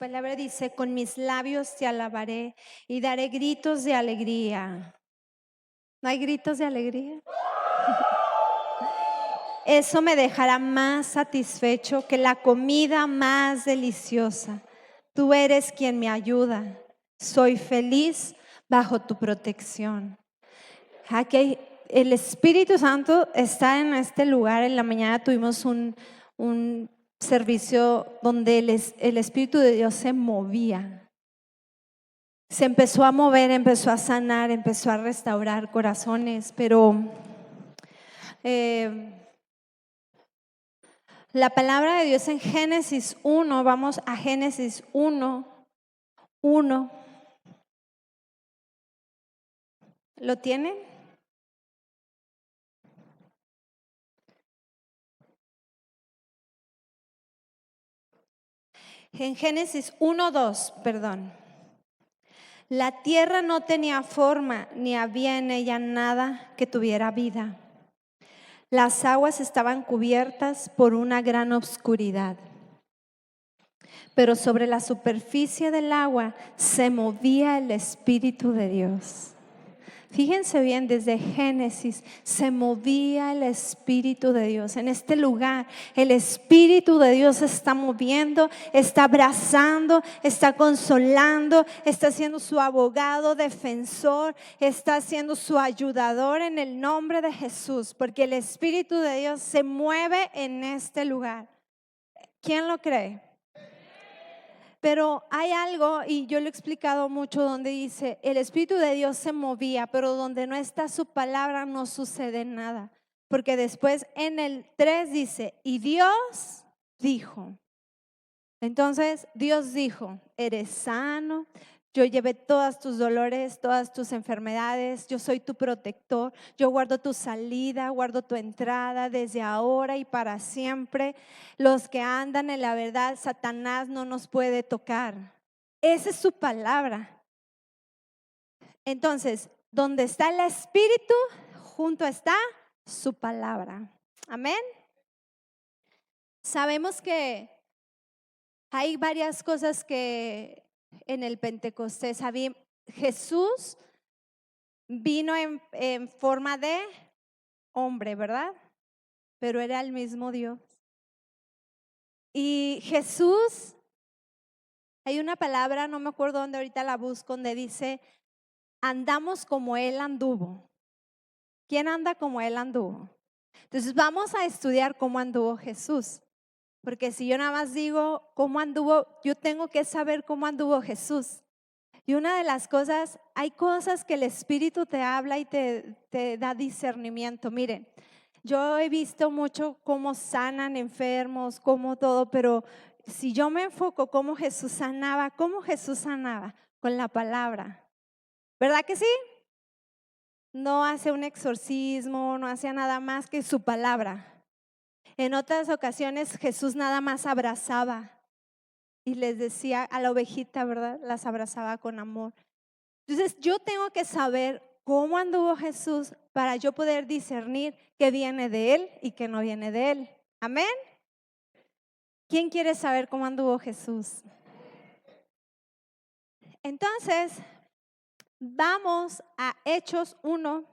palabra dice, con mis labios te alabaré y daré gritos de alegría. ¿No hay gritos de alegría? Eso me dejará más satisfecho que la comida más deliciosa. Tú eres quien me ayuda. Soy feliz bajo tu protección. Aquí el Espíritu Santo está en este lugar. En la mañana tuvimos un servicio donde el Espíritu de Dios se movía. Se empezó a mover, empezó a sanar, empezó a restaurar corazones, pero la palabra de Dios en Génesis 1, vamos a Génesis 1:1. ¿Lo tienen? En Génesis 1:2, perdón. La tierra no tenía forma, ni había en ella nada que tuviera vida. Las aguas estaban cubiertas por una gran oscuridad, pero sobre la superficie del agua se movía el Espíritu de Dios. Fíjense bien, desde Génesis se movía el Espíritu de Dios. En este lugar el Espíritu de Dios se está moviendo, está abrazando, está consolando, está siendo su abogado, defensor, está siendo su ayudador en el nombre de Jesús, porque el Espíritu de Dios se mueve en este lugar. ¿Quién lo cree? Pero hay algo, y yo lo he explicado mucho, donde dice, el Espíritu de Dios se movía, pero donde no está su palabra no sucede nada. Porque después en el 3 dice, y Dios dijo. Entonces Dios dijo, eres sano, yo llevé todos tus dolores, todas tus enfermedades, yo soy tu protector, yo guardo tu salida, guardo tu entrada desde ahora y para siempre. Los que andan en la verdad, Satanás no nos puede tocar. Esa es su palabra. Entonces, donde está el Espíritu, junto está su palabra. Amén. Sabemos que hay varias cosas que en el Pentecostés Jesús vino en forma de hombre, ¿verdad? Pero era el mismo Dios. Y Jesús, hay una palabra, no me acuerdo dónde, ahorita la busco, donde dice, andamos como Él anduvo. ¿Quién anda como Él anduvo? Entonces vamos a estudiar cómo anduvo Jesús. Porque si yo nada más digo cómo anduvo, yo tengo que saber cómo anduvo Jesús. Y una de las cosas, hay cosas que el Espíritu te habla y te da discernimiento. Miren, yo he visto mucho cómo sanan enfermos, cómo todo, pero si yo me enfoco cómo Jesús sanaba, con la palabra. ¿Verdad que sí? No hace un exorcismo, no hacía nada más que su palabra. En otras ocasiones Jesús nada más abrazaba y les decía a la ovejita, ¿verdad? Las abrazaba con amor. Entonces yo tengo que saber cómo anduvo Jesús para yo poder discernir qué viene de Él y qué no viene de Él. Amén. ¿Quién quiere saber cómo anduvo Jesús? Entonces, vamos a Hechos 1.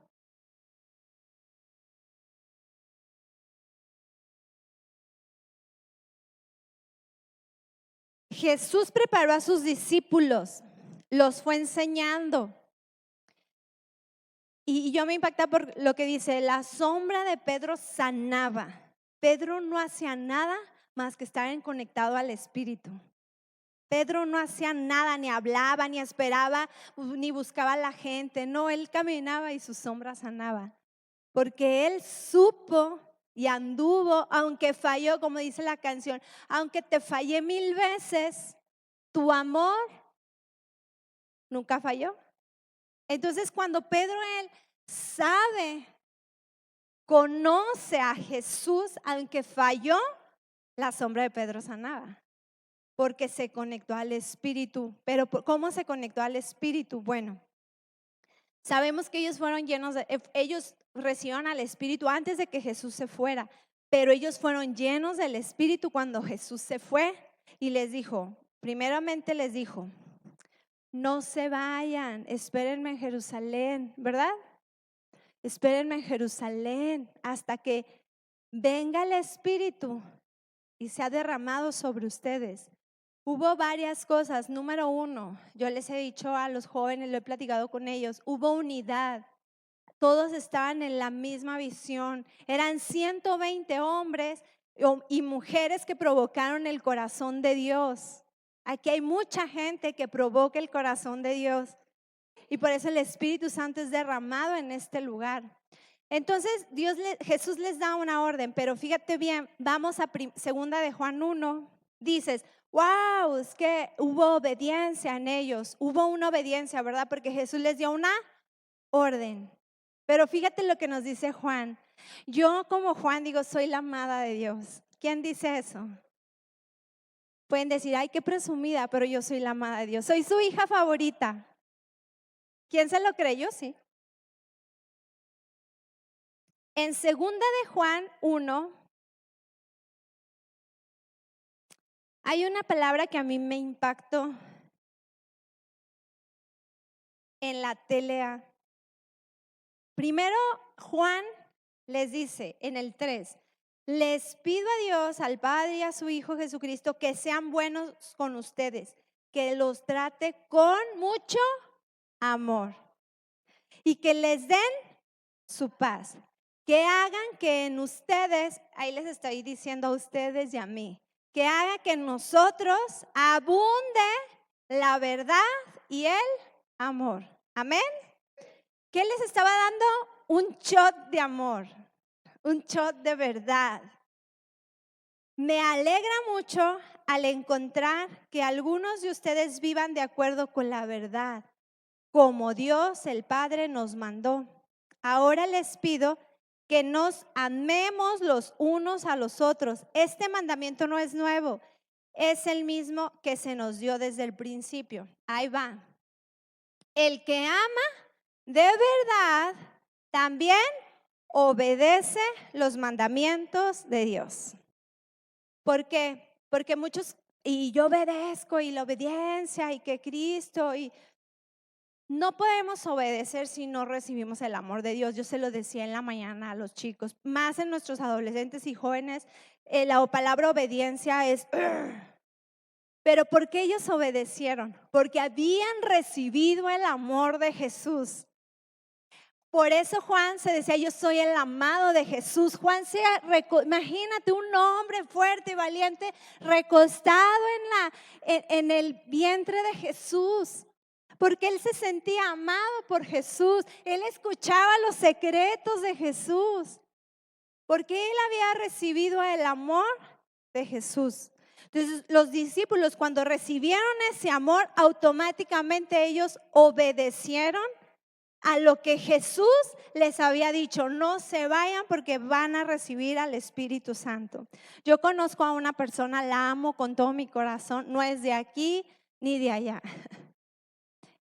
Jesús preparó a sus discípulos, los fue enseñando. Y yo me impacta por lo que dice, la sombra de Pedro sanaba. Pedro no hacía nada más que estar conectado al Espíritu. Pedro no hacía nada, ni hablaba, ni esperaba, ni buscaba a la gente. No, él caminaba y su sombra sanaba. Porque él supo y anduvo, aunque falló, como dice la canción, aunque te fallé 1000 veces, tu amor nunca falló. Entonces cuando Pedro, él sabe, conoce a Jesús, aunque falló, la sombra de Pedro sanaba. Porque se conectó al Espíritu. Pero ¿cómo se conectó al Espíritu? Bueno, sabemos que ellos fueron ellos recibieron al Espíritu antes de que Jesús se fuera, pero ellos fueron llenos del Espíritu cuando Jesús se fue y les dijo, primeramente les dijo, no se vayan, espérenme en Jerusalén, ¿verdad? Espérenme en Jerusalén hasta que venga el Espíritu y sea derramado sobre ustedes. Hubo varias cosas. Número 1, yo les he dicho a los jóvenes, lo he platicado con ellos, hubo unidad. Todos estaban en la misma visión. Eran 120 hombres y mujeres que provocaron el corazón de Dios. Aquí hay mucha gente que provoca el corazón de Dios. Y por eso el Espíritu Santo es derramado en este lugar. Entonces Jesús les da una orden, pero fíjate bien, vamos a segunda de Juan 1, dices, wow, es que hubo obediencia en ellos, hubo una obediencia, ¿verdad? Porque Jesús les dio una orden. Pero fíjate lo que nos dice Juan. Yo como Juan digo, soy la amada de Dios. ¿Quién dice eso? Pueden decir, ay, qué presumida, pero yo soy la amada de Dios. Soy su hija favorita. ¿Quién se lo creyó? Sí. En segunda de Juan 1, hay una palabra que a mí me impactó en la TLA. Primero, Juan les dice en el 3, les pido a Dios, al Padre y a su Hijo Jesucristo, que sean buenos con ustedes, que los trate con mucho amor y que les den su paz. Que hagan que en ustedes, ahí les estoy diciendo a ustedes y a mí, que haga que en nosotros abunde la verdad y el amor. Amén. ¿Qué les estaba dando? Un shot de amor, un shot de verdad. Me alegra mucho al encontrar que algunos de ustedes vivan de acuerdo con la verdad, como Dios el Padre nos mandó. Ahora les pido que nos amemos los unos a los otros. Este mandamiento no es nuevo, es el mismo que se nos dio desde el principio. Ahí va. El que ama de verdad también obedece los mandamientos de Dios. ¿Por qué? Porque muchos, y yo obedezco, y la obediencia, y que Cristo, y no podemos obedecer si no recibimos el amor de Dios. Yo se lo decía en la mañana a los chicos, más en nuestros adolescentes y jóvenes, la palabra obediencia es, pero ¿por qué ellos obedecieron? Porque habían recibido el amor de Jesús. Por eso Juan se decía, yo soy el amado de Jesús. Juan imagínate un hombre fuerte y valiente recostado en el vientre de Jesús. Porque él se sentía amado por Jesús. Él escuchaba los secretos de Jesús. Porque él había recibido el amor de Jesús. Entonces los discípulos, cuando recibieron ese amor, automáticamente ellos obedecieron a lo que Jesús les había dicho. No se vayan porque van a recibir al Espíritu Santo. Yo conozco a una persona, la amo con todo mi corazón. No es de aquí ni de allá.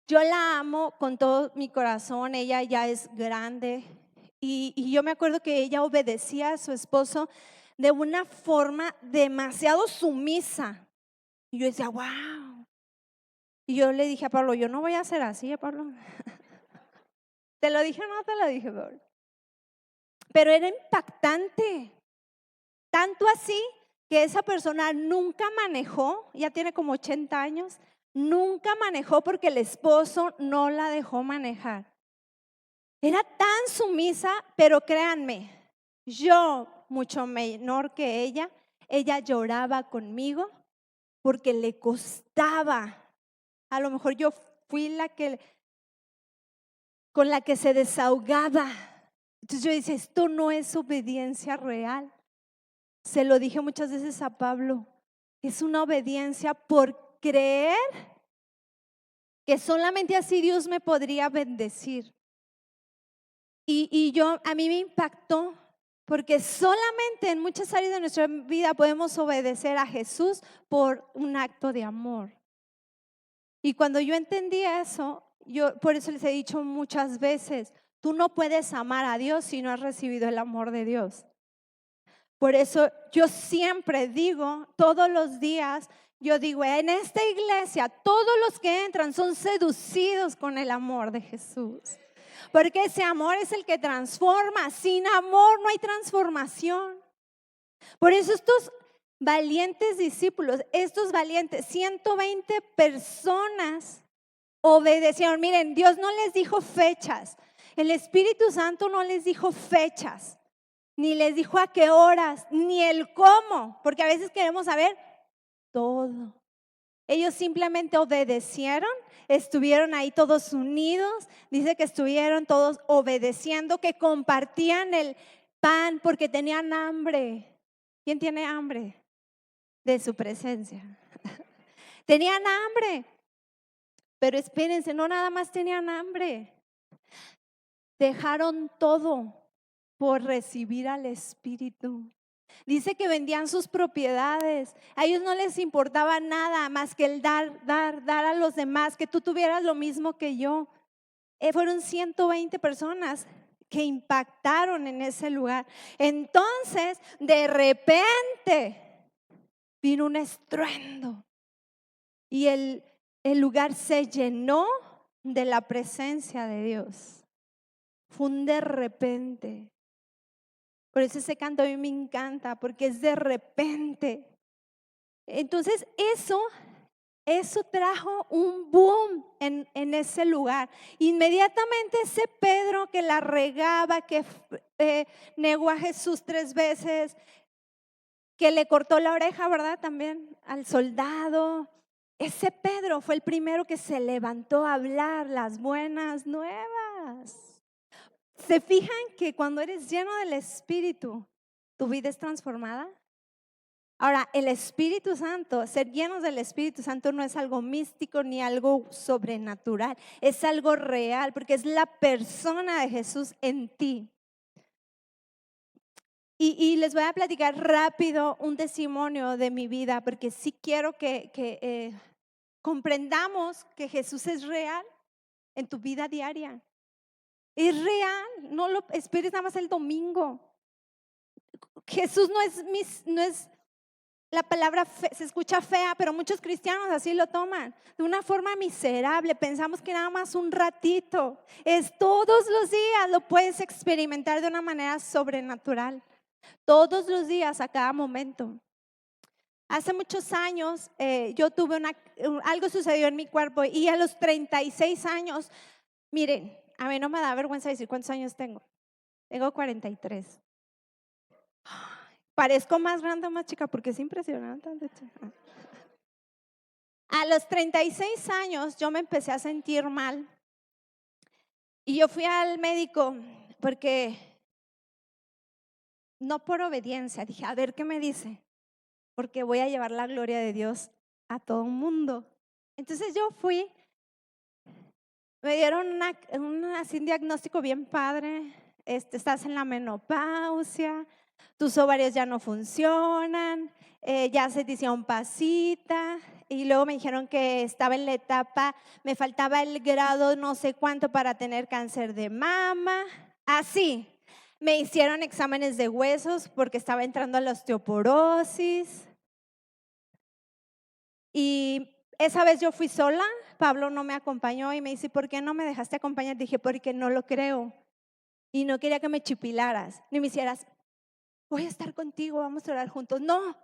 Yo la amo con todo mi corazón. Ella ya es grande y yo me acuerdo que ella obedecía a su esposo de una forma demasiado sumisa. Y yo decía, wow. Y yo le dije a Pablo, yo no voy a ser así, Pablo. ¿Te lo dije o no te lo dije, Pablo? Pero era impactante. Tanto así que esa persona nunca manejó, ya tiene como 80 años, nunca manejó porque el esposo no la dejó manejar. Era tan sumisa, pero créanme, yo mucho menor que ella lloraba conmigo porque le costaba. A lo mejor yo fui con la que se desahogaba. Entonces yo decía, esto no es obediencia real. Se lo dije muchas veces a Pablo, es una obediencia por creer que solamente así Dios me podría bendecir. Y a mí me impactó porque solamente en muchas áreas de nuestra vida podemos obedecer a Jesús por un acto de amor. Y cuando yo entendí eso, por eso les he dicho muchas veces, tú no puedes amar a Dios si no has recibido el amor de Dios. Por eso yo siempre digo, todos los días, yo digo, en esta iglesia todos los que entran son seducidos con el amor de Jesús. Porque ese amor es el que transforma. Sin amor no hay transformación. Por eso estos valientes discípulos, estos valientes, 120 personas obedecieron. Miren, Dios no les dijo fechas. El Espíritu Santo no les dijo fechas. Ni les dijo a qué horas, ni el cómo. Porque a veces queremos saber todo. Ellos simplemente obedecieron, estuvieron ahí todos unidos, dice que estuvieron todos obedeciendo, que compartían el pan porque tenían hambre. ¿Quién tiene hambre? De su presencia. Tenían hambre, pero espérense, no nada más tenían hambre. Dejaron todo por recibir al Espíritu. Dice que vendían sus propiedades. A ellos no les importaba nada más que el dar a los demás, que tú tuvieras lo mismo que yo. Fueron 120 personas que impactaron en ese lugar. Entonces, de repente, vino un estruendo y el lugar se llenó de la presencia de Dios. Fue un de repente. Por eso ese canto a mí me encanta, porque es de repente. Entonces eso trajo un boom en ese lugar. Inmediatamente ese Pedro que la regaba, que negó a Jesús 3 veces, que le cortó la oreja, ¿verdad? También al soldado. Ese Pedro fue el primero que se levantó a hablar las buenas nuevas. ¿Se fijan que cuando eres lleno del Espíritu, tu vida es transformada? Ahora, el Espíritu Santo, ser llenos del Espíritu Santo no es algo místico ni algo sobrenatural, es algo real, porque es la persona de Jesús en ti. Y les voy a platicar rápido un testimonio de mi vida, porque sí quiero que comprendamos que Jesús es real en tu vida diaria. Es real, no lo esperes nada más el domingo. Jesús no es la palabra se escucha fea, pero muchos cristianos así lo toman, de una forma miserable. Pensamos que nada más un ratito. Es todos los días, lo puedes experimentar de una manera sobrenatural. Todos los días, a cada momento. Hace muchos años yo tuve algo sucedió en mi cuerpo y a los 36 años, miren, a mí no me da vergüenza decir cuántos años tengo. Tengo 43. Parezco más grande o más chica porque es impresionante. A los 36 años yo me empecé a sentir mal y yo fui al médico porque no por obediencia, dije a ver qué me dice, porque voy a llevar la gloria de Dios a todo el mundo. Entonces yo fui, me dieron así un diagnóstico bien padre. Estás en la menopausia, tus ovarios ya no funcionan, ya se te hicieron pasita. Y luego me dijeron que estaba en la etapa, me faltaba el grado no sé cuánto para tener cáncer de mama. Así, me hicieron exámenes de huesos porque estaba entrando a la osteoporosis. Y esa vez yo fui sola, Pablo no me acompañó y me dice, ¿por qué no me dejaste acompañar? Dije, porque no lo creo. Y no quería que me chipilaras, ni me hicieras, voy a estar contigo, vamos a orar juntos. No.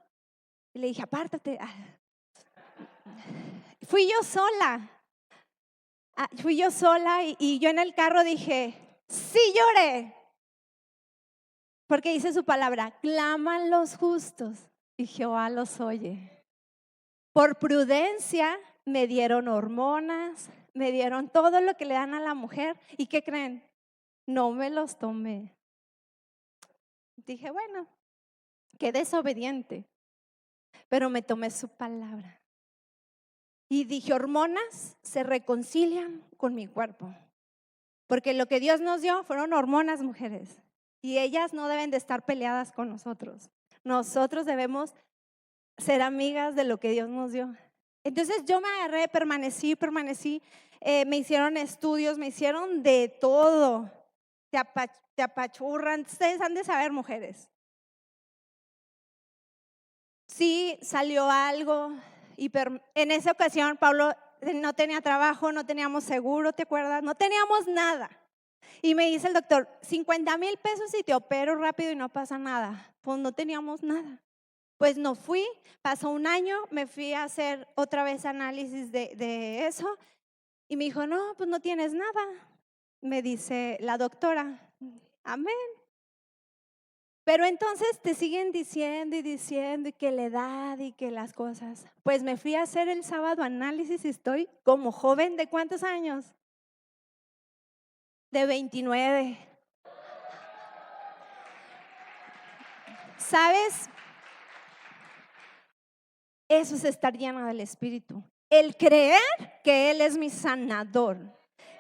Y le dije, apártate. Fui yo sola y yo en el carro dije, sí lloré. Porque dice su palabra, claman los justos y Jehová los oye. Por prudencia me dieron hormonas, me dieron todo lo que le dan a la mujer. ¿Y qué creen? No me los tomé. Dije, bueno, qué desobediente, pero me tomé su palabra. Y dije, hormonas se reconcilian con mi cuerpo. Porque lo que Dios nos dio fueron hormonas, mujeres. Y ellas no deben de estar peleadas con nosotros. Nosotros debemos ser amigas de lo que Dios nos dio. Entonces yo me agarré, permanecí. Me hicieron estudios, me hicieron de todo. Te apachurran. Ustedes han de saber, mujeres. Sí, salió algo en esa ocasión Pablo no tenía trabajo, no teníamos seguro, ¿te acuerdas? No teníamos nada. Y me dice el doctor, 50,000 pesos y te opero rápido y no pasa nada. Pues no teníamos nada. Pues no fui, pasó un año, me fui a hacer otra vez análisis de eso y me dijo, no, pues no tienes nada. Me dice la doctora, amén. Pero entonces te siguen diciendo y que la edad y que las cosas. Pues me fui a hacer el sábado análisis y estoy como joven de ¿cuántos años? De 29. ¿Sabes? Eso es estar llena del Espíritu. El creer que Él es mi sanador.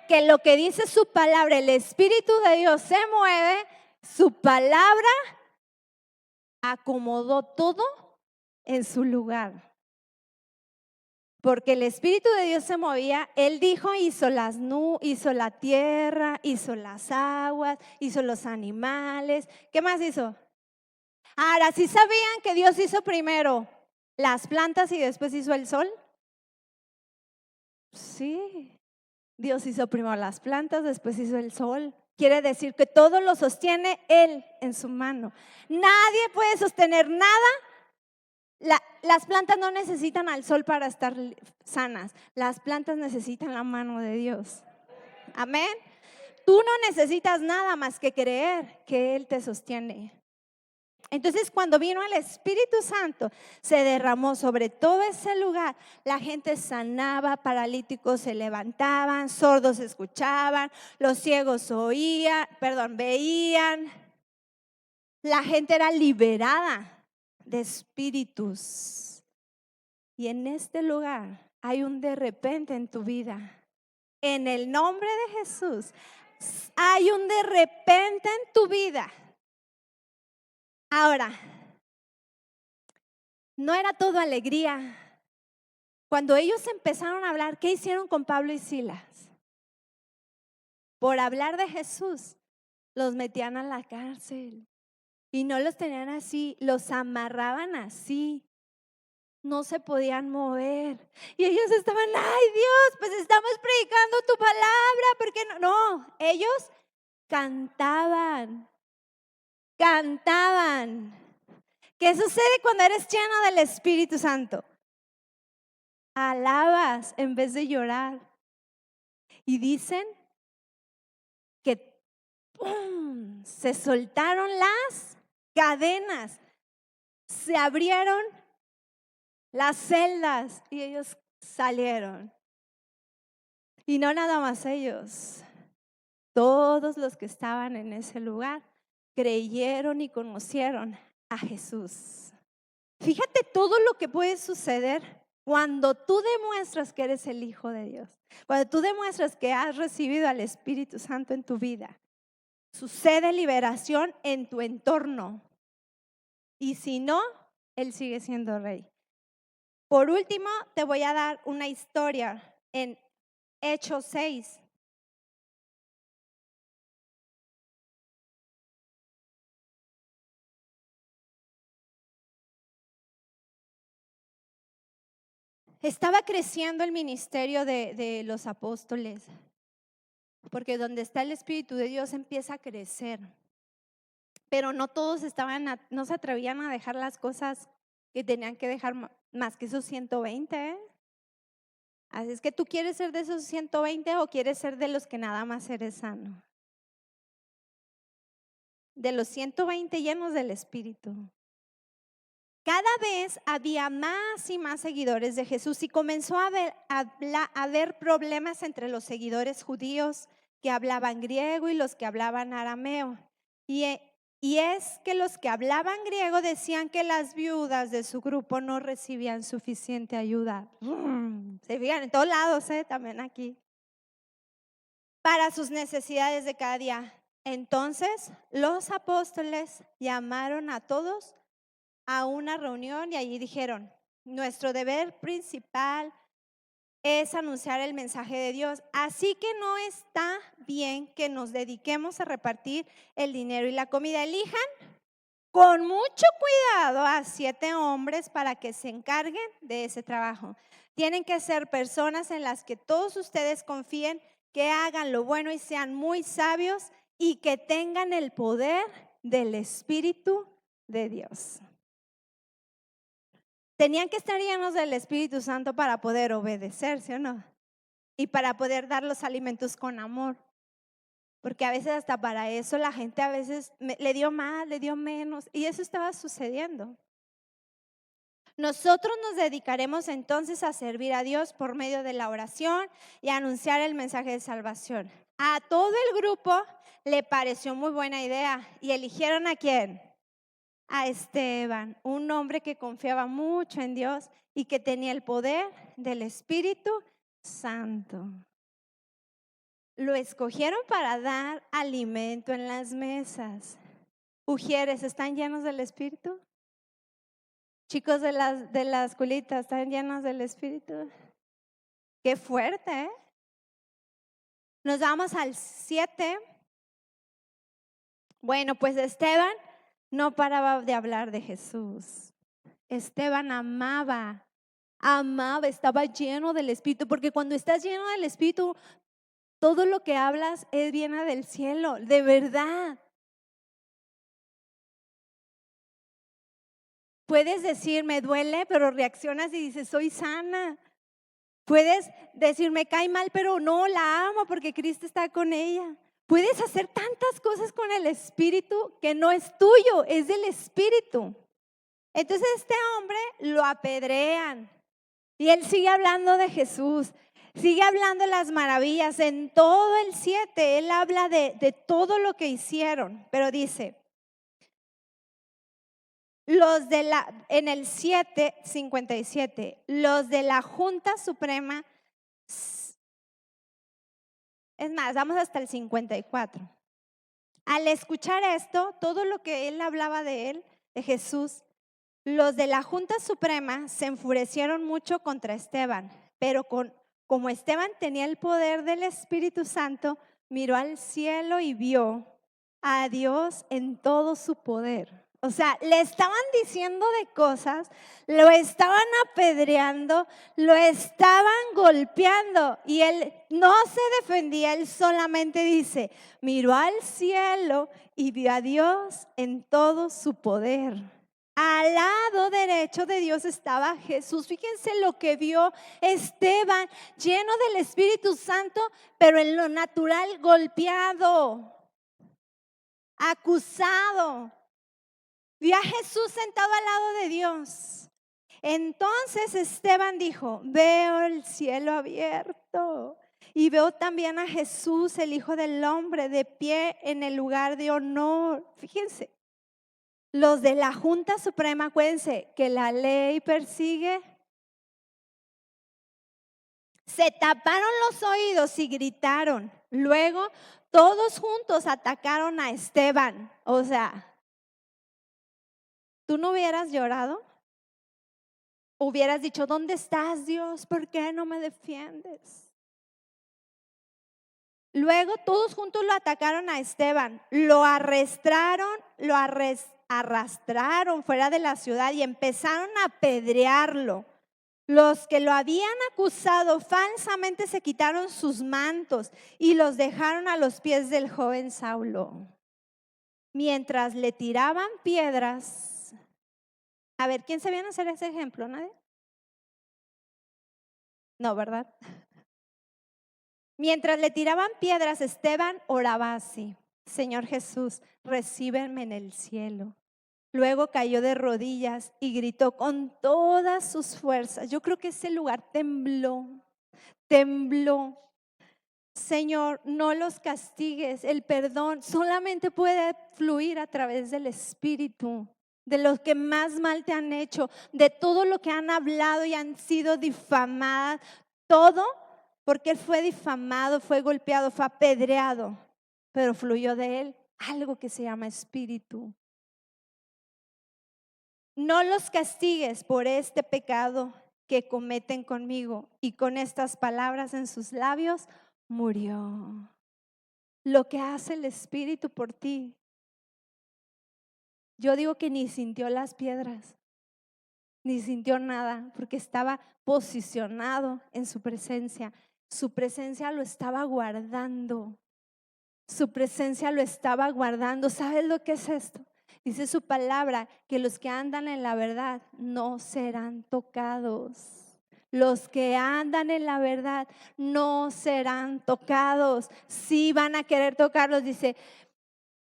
Que lo que dice su palabra, el Espíritu de Dios se mueve, su palabra acomodó todo en su lugar. Porque el Espíritu de Dios se movía, Él dijo, hizo hizo la tierra, hizo las aguas, hizo los animales. ¿Qué más hizo? Ahora, ¿sí sabían que Dios hizo primero las plantas y después hizo el sol? Sí, Dios hizo primero las plantas, después hizo el sol. Quiere decir que todo lo sostiene Él en su mano. Nadie puede sostener nada. Las plantas no necesitan al sol para estar sanas. Las plantas necesitan la mano de Dios. Amén. Tú no necesitas nada más que creer que Él te sostiene. Entonces, cuando vino el Espíritu Santo, se derramó sobre todo ese lugar. La gente sanaba, paralíticos se levantaban, sordos escuchaban, los ciegos veían. La gente era liberada de espíritus. Y en este lugar hay un de repente en tu vida. En el nombre de Jesús, hay un de repente en tu vida. Ahora, no era todo alegría. Cuando ellos empezaron a hablar, ¿qué hicieron con Pablo y Silas? Por hablar de Jesús, los metían a la cárcel. Y no los tenían así, los amarraban así. No se podían mover. Y ellos estaban, ay Dios, pues estamos predicando tu palabra, ¿por qué no? No, ellos cantaban. ¿Qué sucede cuando eres lleno del Espíritu Santo? Alabas en vez de llorar. Y dicen que ¡pum!, se soltaron las cadenas, se abrieron las celdas y ellos salieron. Y no nada más ellos, todos los que estaban en ese lugar creyeron y conocieron a Jesús. Fíjate todo lo que puede suceder cuando tú demuestras que eres el Hijo de Dios, cuando tú demuestras que has recibido al Espíritu Santo en tu vida. Sucede liberación en tu entorno. Y si no, Él sigue siendo rey. Por último, te voy a dar una historia en Hechos 6. Estaba creciendo el ministerio de los apóstoles, porque donde está el Espíritu de Dios empieza a crecer. Pero no todos no se atrevían a dejar las cosas que tenían que dejar más que esos 120. Así es que tú quieres ser de esos 120 o quieres ser de los que nada más eres sano. De los 120 llenos del Espíritu. Cada vez había más y más seguidores de Jesús y comenzó a haber problemas entre los seguidores judíos que hablaban griego y los que hablaban arameo. Y es que los que hablaban griego decían que las viudas de su grupo no recibían suficiente ayuda. Se fijan en todos lados, también aquí. Para sus necesidades de cada día. Entonces los apóstoles llamaron a todos a una reunión y allí dijeron, nuestro deber principal es anunciar el mensaje de Dios, así que no está bien que nos dediquemos a repartir el dinero y la comida. Elijan con mucho cuidado a 7 hombres para que se encarguen de ese trabajo. Tienen que ser personas en las que todos ustedes confíen, que hagan lo bueno y sean muy sabios y que tengan el poder del Espíritu de Dios. Tenían que estar llenos del Espíritu Santo para poder obedecer, ¿sí o no? Y para poder dar los alimentos con amor. Porque a veces hasta para eso la gente a veces le dio más, le dio menos, y eso estaba sucediendo. Nosotros nos dedicaremos entonces a servir a Dios por medio de la oración y a anunciar el mensaje de salvación. A todo el grupo le pareció muy buena idea y eligieron ¿a quién? A Esteban, un hombre que confiaba mucho en Dios y que tenía el poder del Espíritu Santo. Lo escogieron para dar alimento en las mesas. Ujieres, ¿están llenos del Espíritu? Chicos de las escuelitas, ¿están llenos del Espíritu? Qué fuerte, ¿eh? Nos vamos al 7. Bueno, pues Esteban no paraba de hablar de Jesús. Esteban amaba, estaba lleno del Espíritu, porque cuando estás lleno del Espíritu, todo lo que hablas viene del cielo, de verdad. Puedes decir, me duele, pero reaccionas y dices, soy sana. Puedes decir, me cae mal, pero no, la amo porque Cristo está con ella. Puedes hacer tantas cosas con el Espíritu que no es tuyo, es del Espíritu. Entonces este hombre lo apedrean y él sigue hablando de Jesús, sigue hablando de las maravillas. En todo el 7, él habla de todo lo que hicieron, pero dice, en el 7:57, los de la Junta Suprema, es más, vamos hasta el 54. Al escuchar esto, todo lo que él hablaba de él, de Jesús, los de la Junta Suprema se enfurecieron mucho contra Esteban, pero como Esteban tenía el poder del Espíritu Santo, miró al cielo y vio a Dios en todo su poder. O sea, le estaban diciendo de cosas, lo estaban apedreando, lo estaban golpeando y él no se defendía, él solamente dice, miró al cielo y vio a Dios en todo su poder. Al lado derecho de Dios estaba Jesús. Fíjense lo que vio Esteban, lleno del Espíritu Santo, pero en lo natural golpeado, acusado. Vio a Jesús sentado al lado de Dios. Entonces Esteban dijo, veo el cielo abierto y veo también a Jesús, el Hijo del Hombre, de pie en el lugar de honor. Fíjense, los de la Junta Suprema, acuérdense que la ley persigue. Se taparon los oídos y gritaron. Luego todos juntos atacaron a Esteban. O sea, ¿tú no hubieras llorado? Hubieras dicho, ¿dónde estás, Dios? ¿Por qué no me defiendes? Luego todos juntos lo atacaron a Esteban, lo arrastraron fuera de la ciudad y empezaron a apedrearlo. Los que lo habían acusado falsamente se quitaron sus mantos y los dejaron a los pies del joven Saulo. Mientras le tiraban piedras. A ver, ¿quién sabía hacer ese ejemplo? ¿Nadie? No, ¿verdad? Mientras le tiraban piedras, Esteban oraba así: Señor Jesús, recíbeme en el cielo. Luego cayó de rodillas y gritó con todas sus fuerzas. Yo creo que ese lugar tembló. Señor, no los castigues. El perdón solamente puede fluir a través del Espíritu, de los que más mal te han hecho, de todo lo que han hablado y han sido difamadas. Todo porque él fue difamado, fue golpeado, fue apedreado, pero fluyó de él algo que se llama Espíritu. No los castigues por este pecado que cometen conmigo. Y con estas palabras en sus labios murió. Lo que hace el Espíritu por ti Yo digo que ni sintió las piedras, ni sintió nada, porque estaba posicionado en su presencia. Su presencia lo estaba guardando. Su presencia lo estaba guardando. ¿Sabes lo que es esto? Dice su palabra que los que andan en la verdad no serán tocados. Los que andan en la verdad no serán tocados. Sí van a querer tocarlos, dice,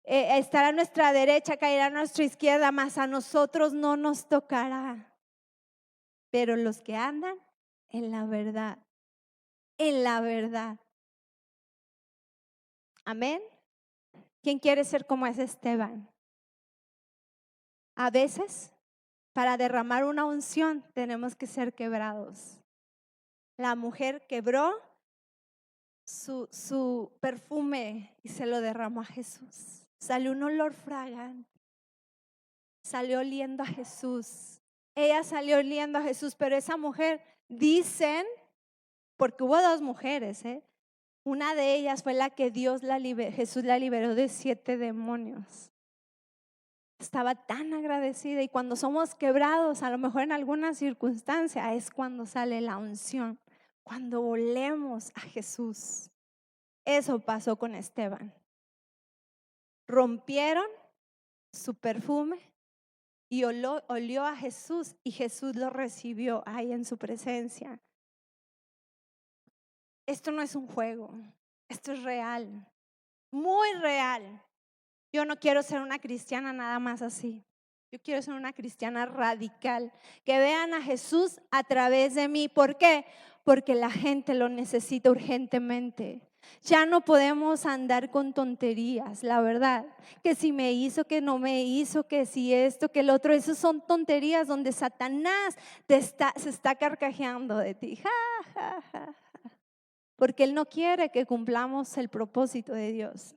estará a nuestra derecha, caerá a nuestra izquierda, mas a nosotros no nos tocará. Pero los que andan en la verdad, en la verdad. Amén. ¿Quién quiere ser como es Esteban? A veces, para derramar una unción, tenemos que ser quebrados. La mujer quebró su perfume y se lo derramó a Jesús. Salió un olor fragante. Salió oliendo a Jesús. Ella salió oliendo a Jesús, pero esa mujer, dicen, porque hubo dos mujeres, una de ellas fue la que Jesús la liberó de 7 demonios. Estaba tan agradecida, y cuando somos quebrados, a lo mejor en alguna circunstancia, es cuando sale la unción, cuando olemos a Jesús. Eso pasó con Esteban. Rompieron su perfume y olió a Jesús, y Jesús lo recibió ahí en su presencia. Esto no es un juego, esto es real, muy real. Yo no quiero ser una cristiana nada más así. Yo quiero ser una cristiana radical, que vean a Jesús a través de mí. ¿Por qué? Porque la gente lo necesita urgentemente. Ya no podemos andar con tonterías, la verdad. Que si me hizo, que no me hizo, que si esto, que el otro. Esas son tonterías donde Satanás se está carcajeando de ti. Ja, ja, ja. Porque Él no quiere que cumplamos el propósito de Dios.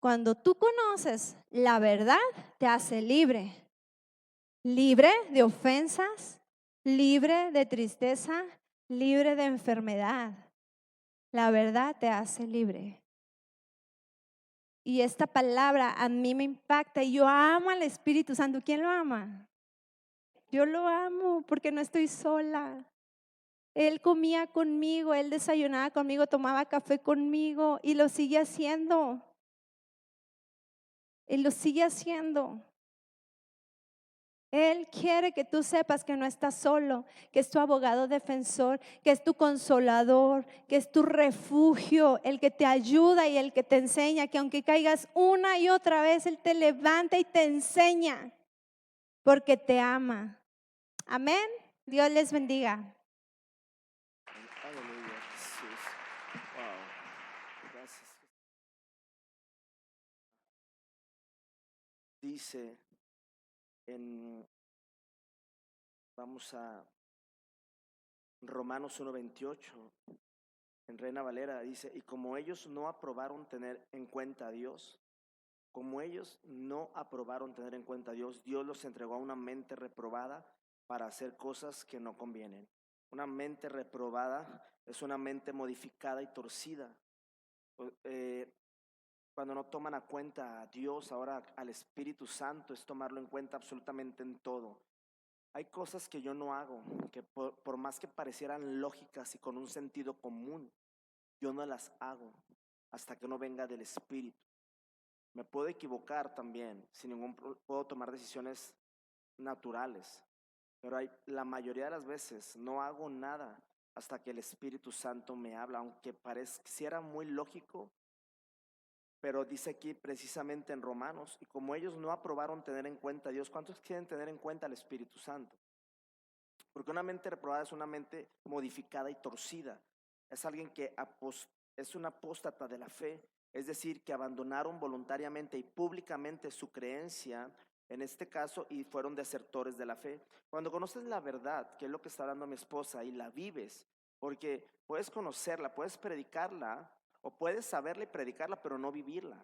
Cuando tú conoces la verdad, te hace libre. Libre de ofensas, libre de tristeza, libre de enfermedad. La verdad te hace libre. Y esta palabra a mí me impacta, y yo amo al Espíritu Santo. ¿Quién lo ama? Yo lo amo porque no estoy sola. Él comía conmigo, Él desayunaba conmigo, tomaba café conmigo, y lo sigue haciendo. Él lo sigue haciendo. Él quiere que tú sepas que no estás solo, que es tu abogado defensor, que es tu consolador, que es tu refugio, el que te ayuda y el que te enseña, que aunque caigas una y otra vez, Él te levanta y te enseña, porque te ama. Amén. Dios les bendiga. Aleluya, Jesús. Wow. Gracias. Dice vamos a Romanos 1:28, en Reina Valera dice, y como ellos no aprobaron tener en cuenta a Dios, Dios los entregó a una mente reprobada para hacer cosas que no convienen. Una mente reprobada es una mente modificada y torcida. Cuando no toman a cuenta a Dios, ahora al Espíritu Santo, es tomarlo en cuenta absolutamente en todo. Hay cosas que yo no hago, que por más que parecieran lógicas y con un sentido común, yo no las hago hasta que no venga del Espíritu. Me puedo equivocar también, puedo tomar decisiones naturales, pero la mayoría de las veces no hago nada hasta que el Espíritu Santo me habla, aunque pareciera muy lógico. Pero dice aquí precisamente en Romanos, y como ellos no aprobaron tener en cuenta a Dios, ¿cuántos quieren tener en cuenta al Espíritu Santo? Porque una mente reprobada es una mente modificada y torcida. Es alguien que es un apóstata de la fe, es decir, que abandonaron voluntariamente y públicamente su creencia, en este caso, y fueron desertores de la fe. Cuando conoces la verdad, que es lo que está hablando mi esposa, y la vives, porque puedes conocerla, puedes predicarla, o puedes saberla y predicarla, pero no vivirla.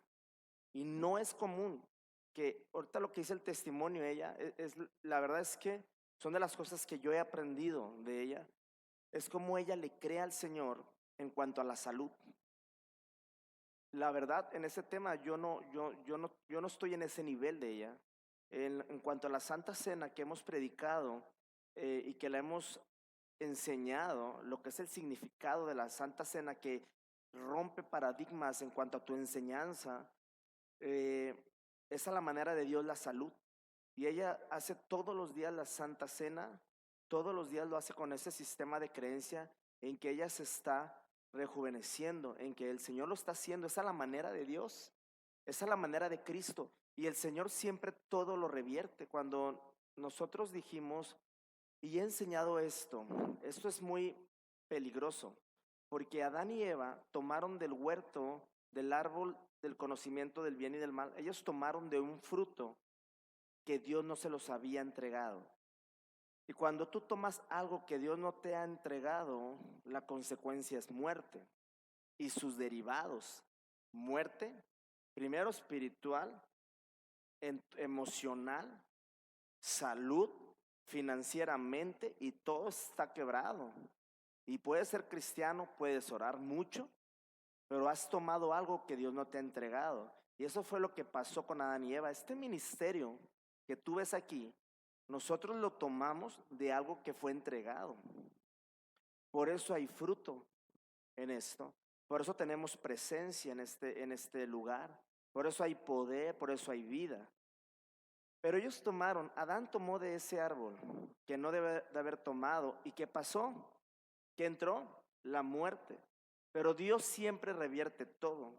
Y no es común que ahorita lo que dice el testimonio de ella, la verdad es que son de las cosas que yo he aprendido de ella, es como ella le cree al Señor en cuanto a la salud. La verdad, en ese tema yo no estoy en ese nivel de ella. En cuanto a la Santa Cena que hemos predicado y que la hemos enseñado, lo que es el significado de la Santa Cena que rompe paradigmas en cuanto a tu enseñanza, eh, es a la manera de Dios la salud. Y ella hace todos los días la Santa Cena, todos los días lo hace con ese sistema de creencia en que ella se está rejuveneciendo, en que el Señor lo está haciendo. Esa es la manera de Dios, esa es la manera de Cristo. Y el Señor siempre todo lo revierte. Cuando nosotros dijimos, y he enseñado esto es muy peligroso, porque Adán y Eva tomaron del huerto, del árbol del conocimiento del bien y del mal, ellos tomaron de un fruto que Dios no se los había entregado. Y cuando tú tomas algo que Dios no te ha entregado, la consecuencia es muerte y sus derivados. Muerte, primero espiritual, emocional, salud, financieramente, y todo está quebrado. Y puedes ser cristiano, puedes orar mucho, pero has tomado algo que Dios no te ha entregado. Y eso fue lo que pasó con Adán y Eva. Este ministerio que tú ves aquí, nosotros lo tomamos de algo que fue entregado. Por eso hay fruto en esto. Por eso tenemos presencia en este lugar. Por eso hay poder, por eso hay vida. Pero ellos tomaron, Adán tomó de ese árbol que no debe de haber tomado. ¿Y qué pasó? ¿Qué entró? La muerte. Pero Dios siempre revierte todo.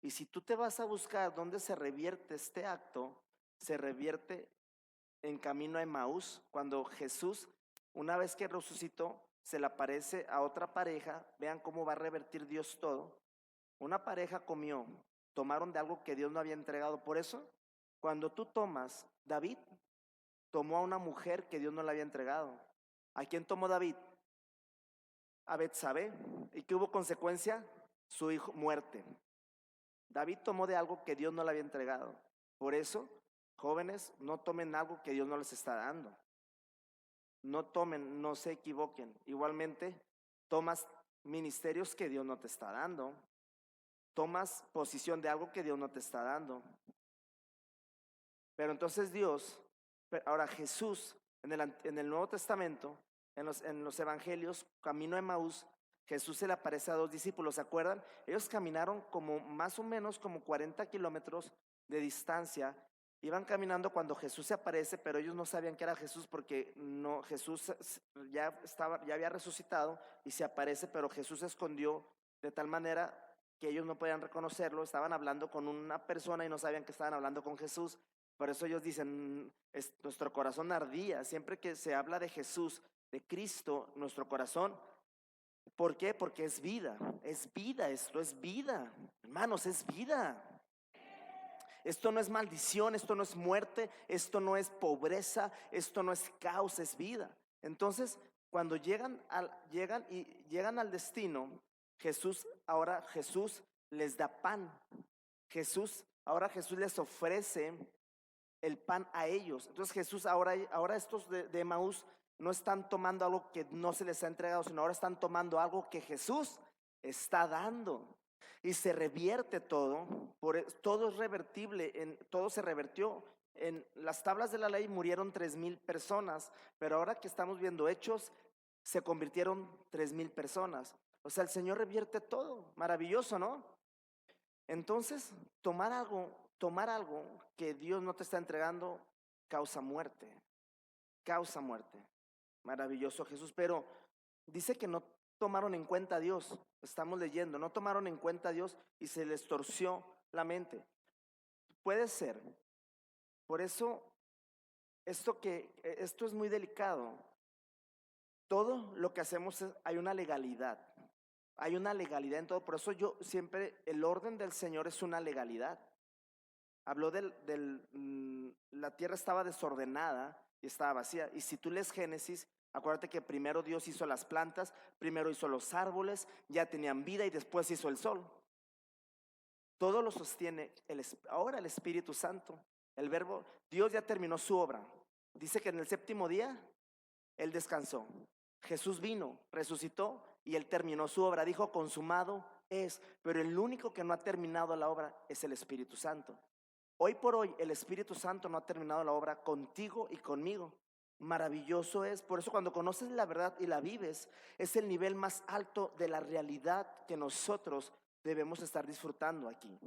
Y si tú te vas a buscar dónde se revierte este acto, se revierte en camino a Emaús, cuando Jesús, una vez que resucitó, se le aparece a otra pareja. Vean cómo va a revertir Dios todo. Una pareja comió, tomaron de algo que Dios no había entregado. Por eso, cuando tú tomas, David tomó a una mujer que Dios no le había entregado. ¿A quién tomó David? A Betsabé. ¿Y qué hubo consecuencia? Su hijo, muerte. David tomó de algo que Dios no le había entregado. Por eso, jóvenes, no tomen algo que Dios no les está dando. No tomen, no se equivoquen. Igualmente, tomas ministerios que Dios no te está dando. Tomas posición de algo que Dios no te está dando. Pero entonces Dios, ahora Jesús, en el Nuevo Testamento, en los evangelios, camino a Emaús, Jesús se le aparece a dos discípulos, ¿se acuerdan? Ellos caminaron como más o menos como 40 kilómetros de distancia. Iban caminando cuando Jesús se aparece, pero ellos no sabían que era Jesús porque no, Jesús ya había resucitado y se aparece, pero Jesús se escondió de tal manera que ellos no podían reconocerlo. Estaban hablando con una persona y no sabían que estaban hablando con Jesús. Por eso ellos dicen, nuestro corazón ardía. Siempre que se habla de Jesús, de Cristo, nuestro corazón. ¿Por qué? Porque es vida, esto es vida. Hermanos, es vida. Esto no es maldición, esto no es muerte, esto no es pobreza, esto no es caos, es vida. Entonces, cuando llegan al destino, ahora Jesús les da pan. Ahora Jesús les ofrece el pan a ellos. Entonces Jesús, ahora estos de Emaús no están tomando algo que no se les ha entregado, sino ahora están tomando algo que Jesús está dando. Y se revierte todo, todo es revertible, todo se revertió. En las tablas de la ley murieron 3,000 personas, pero ahora que estamos viendo Hechos, se convirtieron 3,000 personas. O sea, el Señor revierte todo, maravilloso, ¿no? Entonces, tomar algo que Dios no te está entregando causa muerte, maravilloso Jesús. Pero dice que no tomaron en cuenta a Dios, estamos leyendo, no tomaron en cuenta a Dios y se les torció la mente. Puede ser, por eso esto es muy delicado. Todo lo que hacemos hay una legalidad en todo. Por eso yo siempre, el orden del Señor es una legalidad. Habló la tierra estaba desordenada y estaba vacía. Y si tú lees Génesis, acuérdate que primero Dios hizo las plantas, primero hizo los árboles, ya tenían vida y después hizo el sol. Todo lo sostiene ahora el Espíritu Santo. El verbo, Dios ya terminó su obra. Dice que en el séptimo día Él descansó. Jesús vino, resucitó y Él terminó su obra. Dijo, consumado es. Pero el único que no ha terminado la obra es el Espíritu Santo. Hoy por hoy el Espíritu Santo no ha terminado la obra contigo y conmigo. Maravilloso es. Por eso cuando conoces la verdad y la vives, es el nivel más alto de la realidad que nosotros debemos estar disfrutando aquí.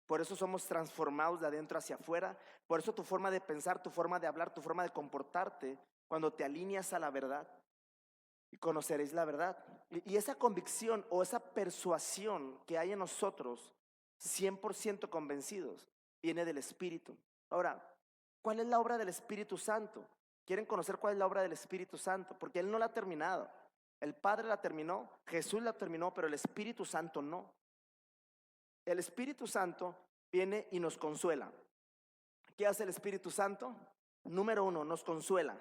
Por eso somos transformados de adentro hacia afuera. Por eso tu forma de pensar, tu forma de hablar, tu forma de comportarte, cuando te alineas a la verdad, y conoceréis la verdad. Y esa convicción o esa persuasión que hay en nosotros, 100% convencidos, viene del Espíritu. Ahora, ¿cuál es la obra del Espíritu Santo? ¿Quieren conocer cuál es la obra del Espíritu Santo? Porque Él no la ha terminado. El Padre la terminó, Jesús la terminó, pero el Espíritu Santo no. El Espíritu Santo viene y nos consuela. ¿Qué hace el Espíritu Santo? Número 1, nos consuela.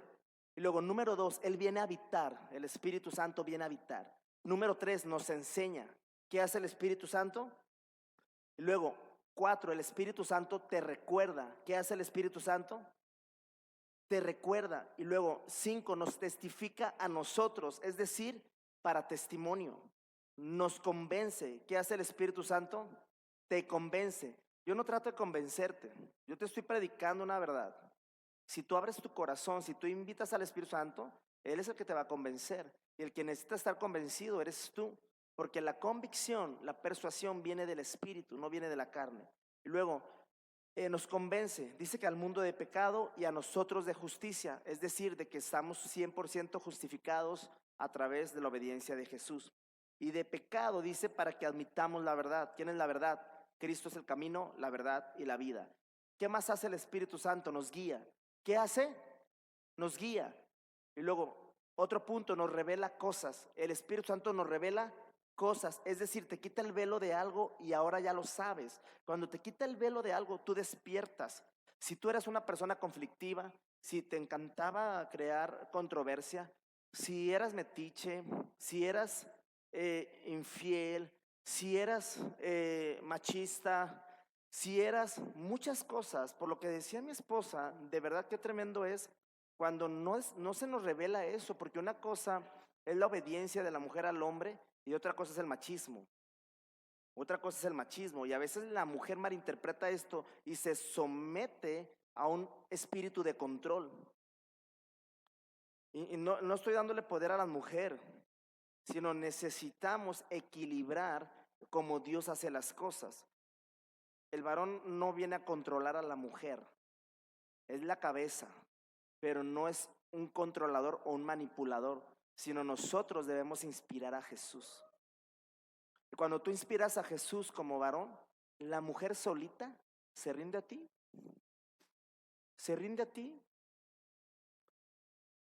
Y luego, número 2, Él viene a habitar. El Espíritu Santo viene a habitar. Número 3, nos enseña. ¿Qué hace el Espíritu Santo? Y luego, 4, el Espíritu Santo te recuerda. ¿Qué hace el Espíritu Santo? Te recuerda. Y luego, 5, nos testifica a nosotros, es decir, para testimonio. Nos convence. ¿Qué hace el Espíritu Santo? Te convence. Yo no trato de convencerte. Yo te estoy predicando una verdad. Si tú abres tu corazón, si tú invitas al Espíritu Santo, Él es el que te va a convencer. Y el que necesita estar convencido eres tú. Porque la convicción, la persuasión viene del Espíritu, no viene de la carne. Y luego nos convence. Dice que al mundo de pecado y a nosotros de justicia. Es decir, de que estamos 100% justificados a través de la obediencia de Jesús. Y de pecado dice para que admitamos la verdad. ¿Quién es la verdad? Cristo es el camino, la verdad y la vida. ¿Qué más hace el Espíritu Santo? Nos guía. ¿Qué hace? Nos guía. Y luego, otro punto, nos revela cosas. El Espíritu Santo nos revela cosas. Es decir, te quita el velo de algo y ahora ya lo sabes. Cuando te quita el velo de algo, tú despiertas. Si tú eras una persona conflictiva, si te encantaba crear controversia, si eras metiche, si eras infiel, si eras machista, si eras muchas cosas, por lo que decía mi esposa, de verdad qué tremendo es cuando no se nos revela eso, porque una cosa es la obediencia de la mujer al hombre y otra cosa es el machismo. Otra cosa es el machismo y a veces la mujer malinterpreta esto y se somete a un espíritu de control. Y no estoy dándole poder a la mujer, sino necesitamos equilibrar como Dios hace las cosas. El varón no viene a controlar a la mujer, es la cabeza, pero no es un controlador o un manipulador, sino nosotros debemos inspirar a Jesús. Y cuando tú inspiras a Jesús como varón, la mujer solita se rinde a ti. Se rinde a ti.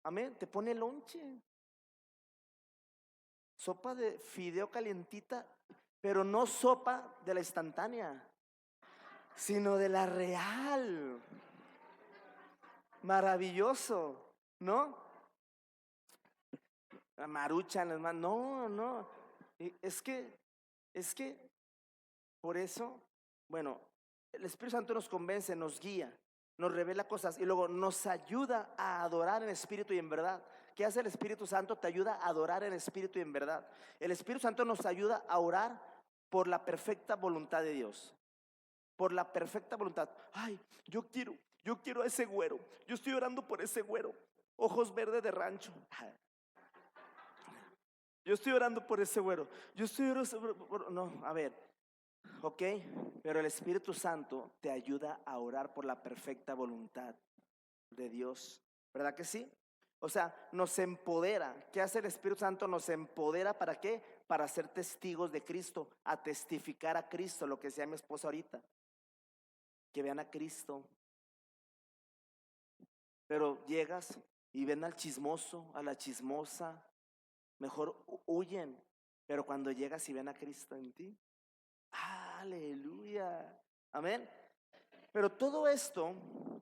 Amén, te pone lonche. Sopa de fideo calientita, pero no sopa de la instantánea, sino de la real. Maravilloso, ¿no? La maruchan, hermano, no. Es que, por eso, bueno, el Espíritu Santo nos convence, nos guía, nos revela cosas y luego nos ayuda a adorar en espíritu y en verdad. ¿Qué hace el Espíritu Santo? Te ayuda a adorar en espíritu y en verdad. El Espíritu Santo nos ayuda a orar por la perfecta voluntad de Dios. Por la perfecta voluntad. Ay, yo quiero a ese güero. Yo estoy orando por ese güero. Ojos verdes de rancho. Yo estoy orando por ese güero. Yo estoy orando por... No, a ver. Ok, pero el Espíritu Santo te ayuda a orar por la perfecta voluntad de Dios. ¿Verdad que sí? O sea, nos empodera. ¿Qué hace el Espíritu Santo? Nos empodera ¿para qué? Para ser testigos de Cristo, a testificar a Cristo, lo que decía mi esposa ahorita. Que vean a Cristo. Pero llegas y ven al chismoso, a la chismosa, mejor huyen. Pero cuando llegas y ven a Cristo en ti, aleluya, amén. Pero todo esto,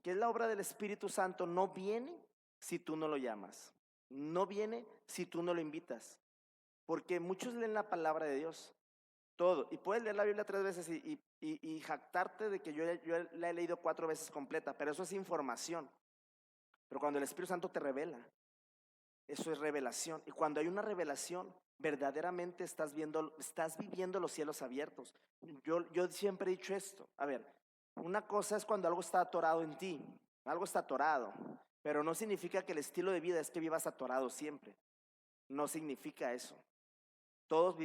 que es la obra del Espíritu Santo, no viene si tú no lo llamas. No viene si tú no lo invitas. Porque muchos leen la palabra de Dios, todo. Y puedes leer la Biblia 3 veces y jactarte de que yo la he leído 4 veces completa, pero eso es información. Pero cuando el Espíritu Santo te revela, Eso es revelación. Y cuando hay una revelación, verdaderamente estás viviendo los cielos abiertos. Yo siempre he dicho esto. A ver, una cosa es cuando algo está atorado en ti. Algo está atorado. Pero no significa que el estilo de vida es que vivas atorado siempre. No significa eso. Todos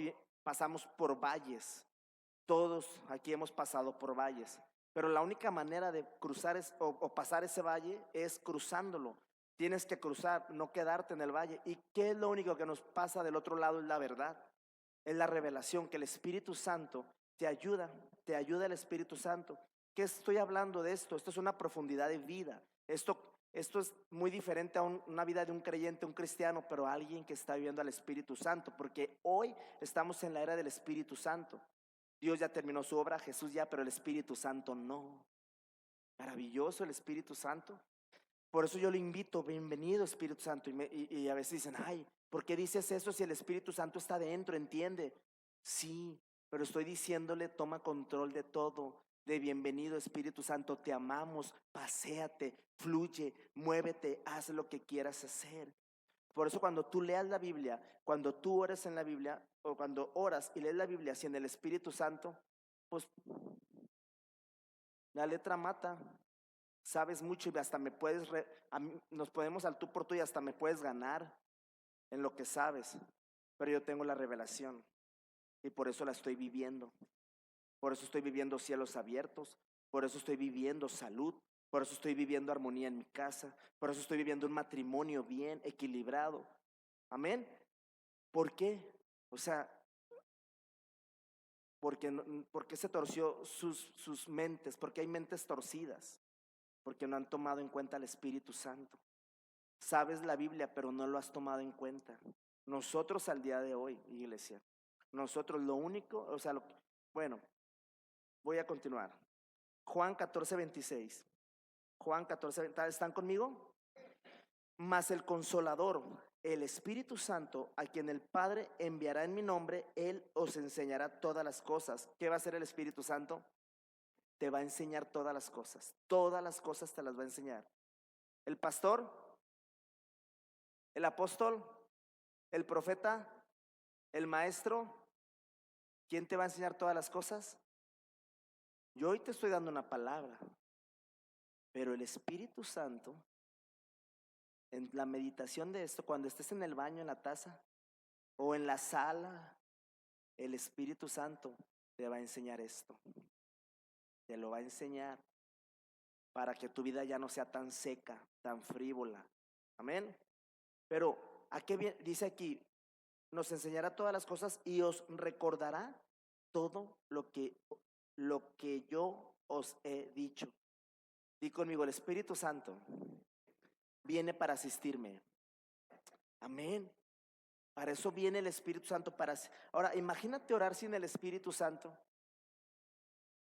pasamos por valles. Todos aquí hemos pasado por valles. Pero la única manera de cruzar o pasar ese valle es cruzándolo. Tienes que cruzar, no quedarte en el valle. ¿Y qué es lo único que nos pasa del otro lado? Es la verdad. Es la revelación, que el Espíritu Santo te ayuda el Espíritu Santo. ¿Qué estoy hablando de esto? Esto es una profundidad de vida. Esto es muy diferente a una vida de un creyente, un cristiano, pero alguien que está viviendo al Espíritu Santo, porque hoy estamos en la era del Espíritu Santo. Dios ya terminó su obra, Jesús ya, pero el Espíritu Santo no. Maravilloso el Espíritu Santo. Por eso yo le invito, bienvenido Espíritu Santo. Y a veces dicen, ay, ¿por qué dices eso si el Espíritu Santo está dentro? ¿Entiende? Sí, pero estoy diciéndole, toma control de todo. De bienvenido Espíritu Santo, te amamos, paséate, fluye, muévete, haz lo que quieras hacer. Por eso cuando tú leas la Biblia, cuando tú ores en la Biblia, o cuando oras y lees la Biblia sin el Espíritu Santo, pues la letra mata. Sabes mucho y hasta me puedes, nos podemos al tú por tú y hasta me puedes ganar en lo que sabes. Pero yo tengo la revelación y por eso la estoy viviendo. Por eso estoy viviendo cielos abiertos. Por eso estoy viviendo salud. Por eso estoy viviendo armonía en mi casa. Por eso estoy viviendo un matrimonio bien equilibrado. Amén. ¿Por qué? O sea, porque se torció sus mentes, porque hay mentes torcidas, porque no han tomado en cuenta al Espíritu Santo. Sabes la Biblia, pero no lo has tomado en cuenta. Nosotros al día de hoy, iglesia, nosotros lo único, o sea, bueno, voy a continuar. Juan 14:26. Juan 14, ¿están conmigo? Mas el Consolador, el Espíritu Santo, a quien el Padre enviará en mi nombre, Él os enseñará todas las cosas. ¿Qué va a hacer el Espíritu Santo? Te va a enseñar todas las cosas te las va a enseñar. El pastor, el apóstol, el profeta, el maestro, ¿quién te va a enseñar todas las cosas? Yo hoy te estoy dando una palabra, pero el Espíritu Santo, en la meditación de esto, cuando estés en el baño, en la taza o en la sala, el Espíritu Santo te va a enseñar esto. Te lo va a enseñar para que tu vida ya no sea tan seca, tan frívola. Amén. Pero, ¿a qué dice aquí? Nos enseñará todas las cosas y os recordará todo lo que yo os he dicho. Di conmigo, el Espíritu Santo viene para asistirme. Amén. Para eso viene el Espíritu Santo. Ahora, imagínate orar sin el Espíritu Santo.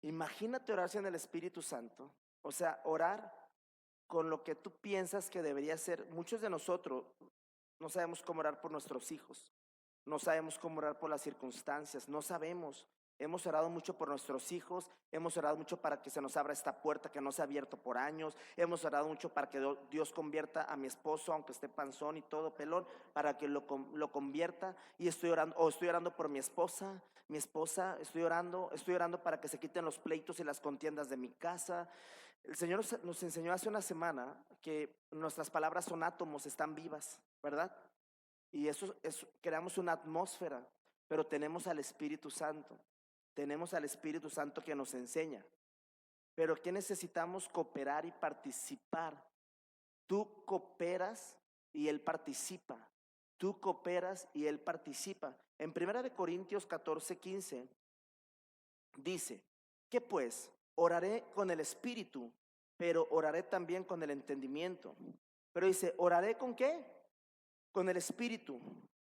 Imagínate orar sin el Espíritu Santo. O sea, orar con lo que tú piensas que debería ser. Muchos de nosotros no sabemos cómo orar por nuestros hijos. No sabemos cómo orar por las circunstancias. No sabemos. Hemos orado mucho por nuestros hijos. Hemos orado mucho para que se nos abra esta puerta que no se ha abierto por años. Hemos orado mucho para que Dios convierta a mi esposo, aunque esté panzón y todo pelón, para que lo convierta. Y estoy orando por mi esposa. Estoy orando para que se quiten los pleitos y las contiendas de mi casa. El Señor nos enseñó hace una semana que nuestras palabras son átomos, están vivas, ¿verdad? Y creamos una atmósfera, pero tenemos al Espíritu Santo. Tenemos al Espíritu Santo que nos enseña. Pero ¿qué necesitamos? Cooperar y participar. Tú cooperas y Él participa. Tú cooperas y Él participa. En 1 Corintios 14:15 dice, ¿qué pues? Oraré con el Espíritu, pero oraré también con el entendimiento. Pero dice, ¿oraré con qué? Con el Espíritu,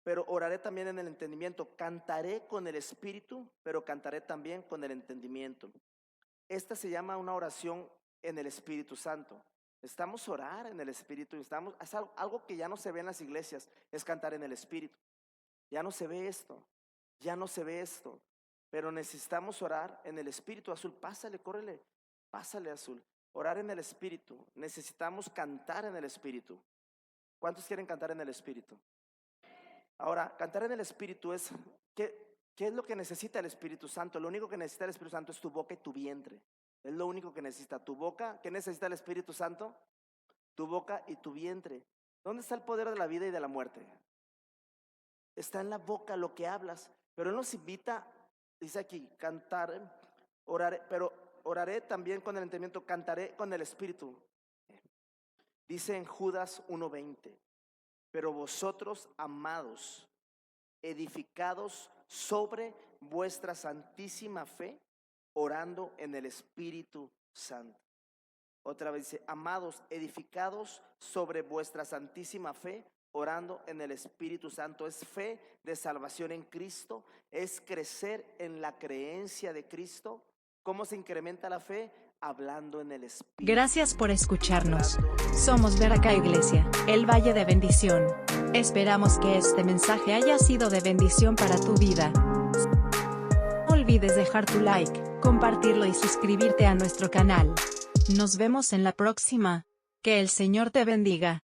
pero oraré también en el entendimiento. Cantaré con el Espíritu, pero cantaré también con el entendimiento. Esta se llama una oración en el Espíritu Santo. Estamos orar en el Espíritu. Es algo que ya no se ve en las iglesias, es cantar en el Espíritu. Ya no se ve esto, pero necesitamos orar en el Espíritu. Azul, pásale, córrele, pásale, Azul. Orar en el Espíritu. Necesitamos cantar en el Espíritu. ¿Cuántos quieren cantar en el Espíritu? Ahora, cantar en el Espíritu es, ¿qué es lo que necesita el Espíritu Santo? Lo único que necesita el Espíritu Santo es tu boca y tu vientre. Es lo único que necesita tu boca. ¿Qué necesita el Espíritu Santo? Tu boca y tu vientre. ¿Dónde está el poder de la vida y de la muerte? Está en la boca, lo que hablas. Pero Él nos invita, dice aquí, cantar, oraré, pero oraré también con el entendimiento, cantaré con el Espíritu. Dice en Judas 1:20, pero vosotros, amados, edificados sobre vuestra santísima fe, orando en el Espíritu Santo. Otra vez dice, amados, edificados sobre vuestra santísima fe, orando en el Espíritu Santo. Es fe de salvación en Cristo, es crecer en la creencia de Cristo. ¿Cómo se incrementa la fe? Hablando en el Espíritu. Gracias por escucharnos. Somos Veraca Iglesia, el Valle de Bendición. Esperamos que este mensaje haya sido de bendición para tu vida. No olvides dejar tu like, compartirlo y suscribirte a nuestro canal. Nos vemos en la próxima. Que el Señor te bendiga.